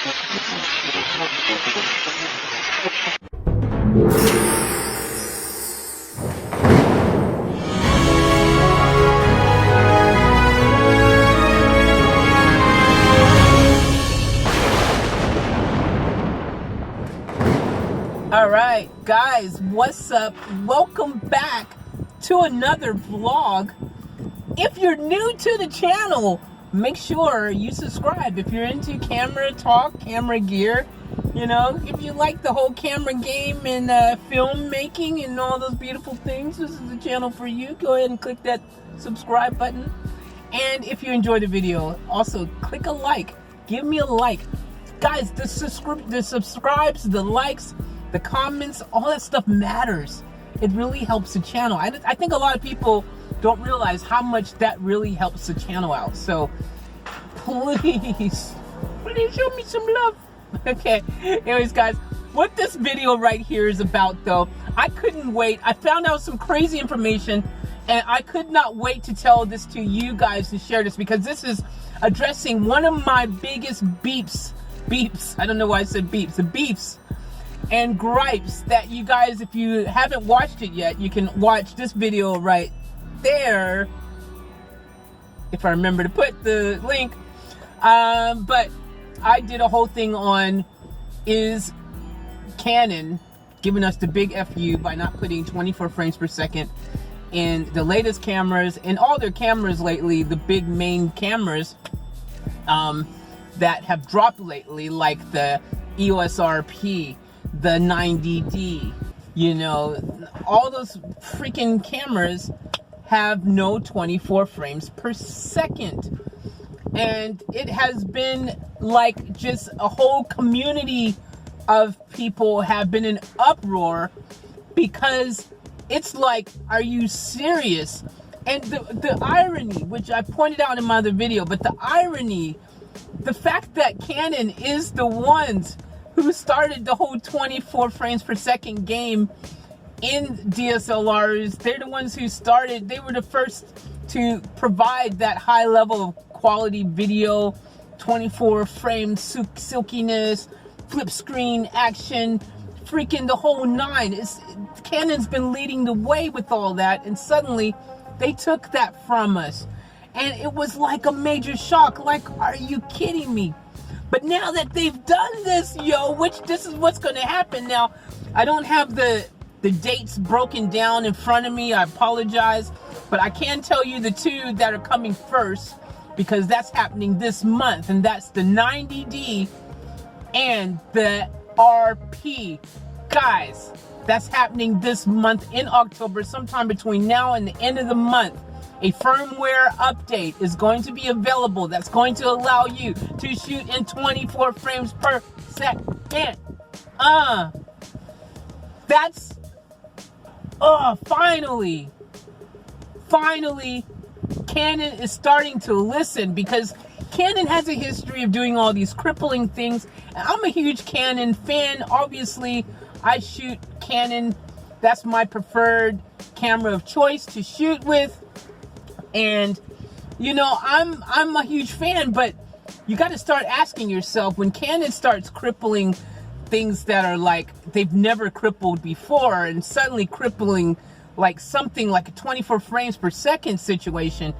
All right, guys, what's up? Welcome back to another vlog. If you're new to the channel, make sure you subscribe. If you're into camera talk, camera gear, you know, if you like the whole camera game and filmmaking and all those beautiful things, this is the channel for you. Go ahead and click that subscribe button. And if you enjoy the video, also click a like. Give me a like. Guys, the subscribes, the likes, the comments, all that stuff matters. It really helps the channel. I think a lot of people don't realize how much that really helps the channel out. So please show me some love. Okay, anyways, guys, what this video right here is about, though, I couldn't wait. I found out some crazy information, and I could not wait to tell this to you guys, to share this, because this is addressing one of my biggest beeps. I don't know why I said beeps. The beefs and gripes that you guys, if you haven't watched it yet, you can watch this video right there, if I remember to put the link. But I did a whole thing on, is Canon giving us the big FU by not putting 24 frames per second in the latest cameras, and all their cameras lately, the big main cameras that have dropped lately, like the EOS RP, the 90D, you know, all those freaking cameras have no 24 frames per second. And it has been like just a whole community of people have been in uproar, because it's like, are you serious? And the irony, which I pointed out in my other video, but the irony, the fact that Canon is the ones who started the whole 24 frames per second game in DSLRs. They're the ones who started, they were the first to provide that high level of quality video, 24 frames, silkiness, flip screen action, freaking the whole nine. Canon's been leading the way with all that, and suddenly they took that from us. And it was like a major shock. Like, are you kidding me? But now that they've done this, which this is what's going to happen now. I don't have the dates broken down in front of me. I apologize. But I can tell you the two that are coming first, because that's happening this month. And that's the 90D and the RP. Guys, that's happening this month in October, sometime between now and the end of the month. A firmware update is going to be available that's going to allow you to shoot in 24 frames per second. That's, finally, Canon is starting to listen, because Canon has a history of doing all these crippling things. And I'm a huge Canon fan. Obviously, I shoot Canon. That's my preferred camera of choice to shoot with. And, you know, I'm a huge fan, but you got to start asking yourself, when Canon starts crippling things that are like they've never crippled before, and suddenly crippling like something like a 24 frames per second situation,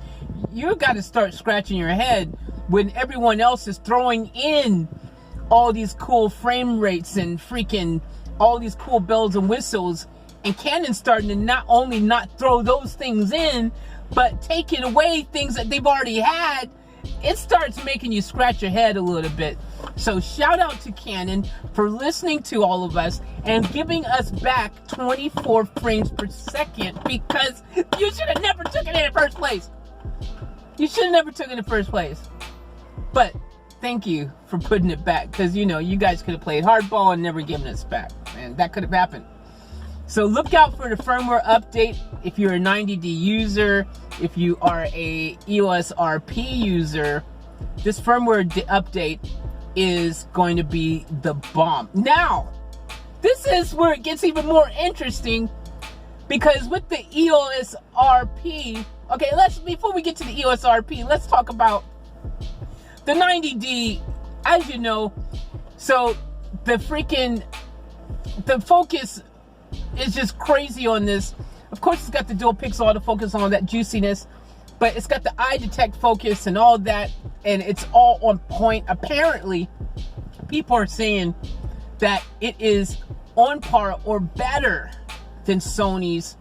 you got to start scratching your head when everyone else is throwing in all these cool frame rates and freaking all these cool bells and whistles, and Canon's starting to not only not throw those things in, but taking away things that they've already had. It starts making you scratch your head a little bit. So shout out to Canon for listening to all of us and giving us back 24 frames per second, because you should have never took it in the first place. You should have never took it in the first place. But thank you for putting it back, because, you know, you guys could have played hardball and never given us back, and that could have happened. So look out for the firmware update if you're a 90D user. If you are a EOS RP user, this firmware update is going to be the bomb. Now, this is where it gets even more interesting, because with the EOS RP, okay, before we get to the EOS RP, let's talk about the 90D. As you know, So the focus is just crazy on this. Of course, it's got the dual pixel autofocus on that juiciness, but it's got the eye detect focus and all that, and it's all on point. Apparently, people are saying that it is on par or better than Sony's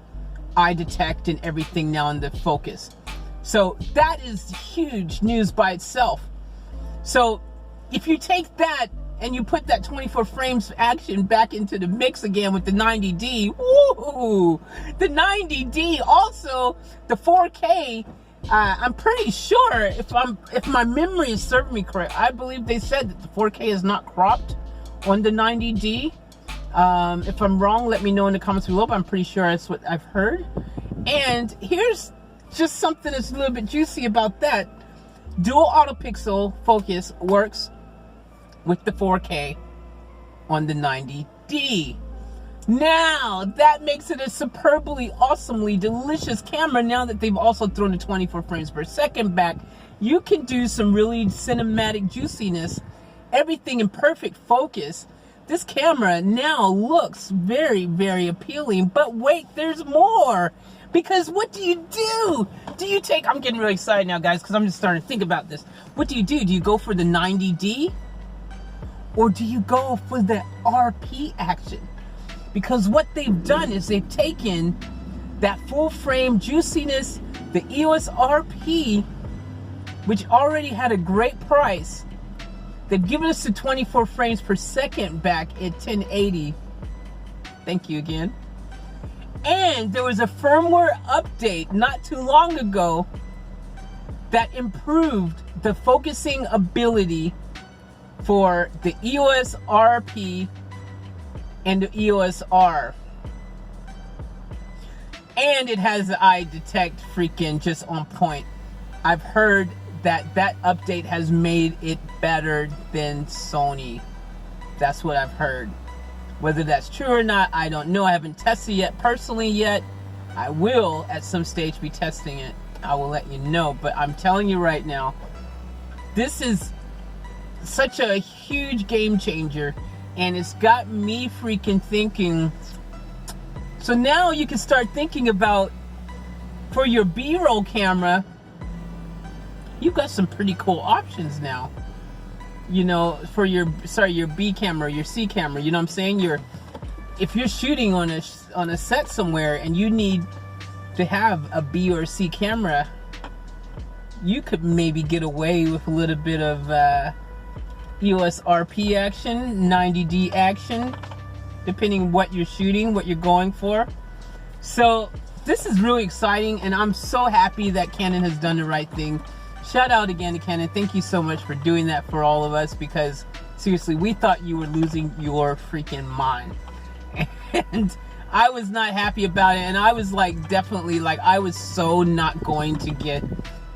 eye detect and everything now in the focus. So that is huge news by itself. So if you take that and you put that 24 frames action back into the mix again with the 90D, woo! The 90D, also the 4K. I'm pretty sure, if my memory is serving me correct, I believe they said that the 4K is not cropped on the 90D. If I'm wrong, let me know in the comments below, but I'm pretty sure that's what I've heard. And here's just something that's a little bit juicy about that. Dual auto pixel focus works with the 4K on the 90D. Now, that makes it a superbly, awesomely delicious camera. Now that they've also thrown the 24 frames per second back, you can do some really cinematic juiciness, everything in perfect focus. This camera now looks very, very appealing. But wait, there's more. Because what do you do? Do you take, I'm getting really excited now, guys, because I'm just starting to think about this. What do? Do you go for the 90D? Or do you go for the RP action? Because what they've done is they've taken that full frame juiciness, the EOS RP, which already had a great price. They've given us the 24 frames per second back at 1080. Thank you again. And there was a firmware update not too long ago that improved the focusing ability for the EOS RP and the EOS R. And it has the eye detect freaking just on point. I've heard that that update has made it better than Sony. That's what I've heard. Whether that's true or not, I don't know. I haven't tested it personally yet. I will at some stage be testing it. I will let you know. But I'm telling you right now, this is such a huge game changer. And it's got me freaking thinking. So now you can start thinking about, for your B-roll camera, you've got some pretty cool options now. You know, for your B camera, your C camera, you know what I'm saying? If you're shooting on a set somewhere and you need to have a B or C camera, you could maybe get away with a little bit of EOS RP action, 90D action, depending what you're shooting, what you're going for. So this is really exciting, and I'm so happy that Canon has done the right thing. Shout out again to Canon. Thank you so much for doing that for all of us, because seriously, we thought you were losing your freaking mind. And I was not happy about it, and I was like, definitely, like, I was so not going to get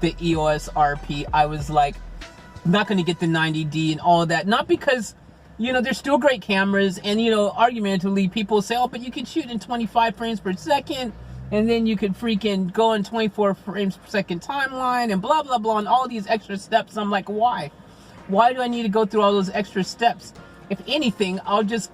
the EOS RP. I was like, not going to get the 90D and all of that. Not because, you know, they're still great cameras, and, you know, argumentatively, people say, oh, but you can shoot in 25 frames per second, and then you could freaking go in 24 frames per second timeline, and blah, blah, blah, and all these extra steps. I'm like, why? Why do I need to go through all those extra steps? If anything, I'll just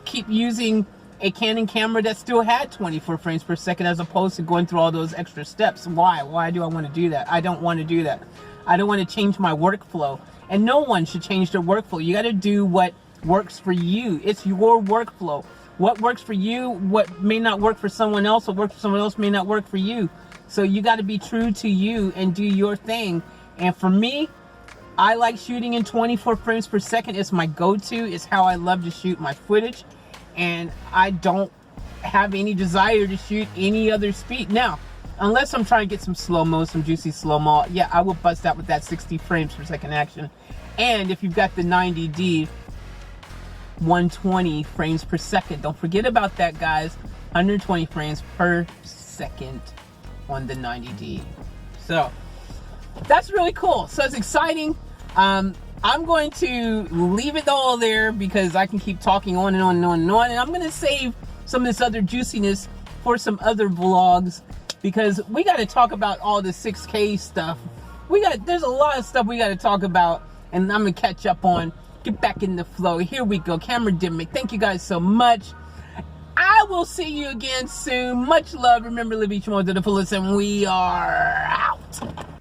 keep using a Canon camera that still had 24 frames per second, as opposed to going through all those extra steps. Why? Why do I want to do that? I don't want to do that. I don't want to change my workflow. And no one should change their workflow. You got to do what works for you. It's your workflow. What works for you, what may not work for someone else, what works for someone else may not work for you. So you got to be true to you and do your thing. And for me, I like shooting in 24 frames per second. It's my go-to. It's how I love to shoot my footage. And I don't have any desire to shoot any other speed. Now, unless I'm trying to get some slow-mo, some juicy slow-mo, yeah, I will bust out with that 60 frames per second action. And if you've got the 90D, 120 frames per second. Don't forget about that, guys. 120 frames per second on the 90D. So, that's really cool. So, it's exciting. I'm going to leave it all there because I can keep talking on and on and on and on. And I'm going to save some of this other juiciness for some other vlogs, because we got to talk about all the 6K stuff. There's a lot of stuff we got to talk about, and I'm going to catch up on. Get back in the flow. Here we go. CameraDemic. Thank you guys so much. I will see you again soon. Much love. Remember, live each moment to the fullest, and we are out.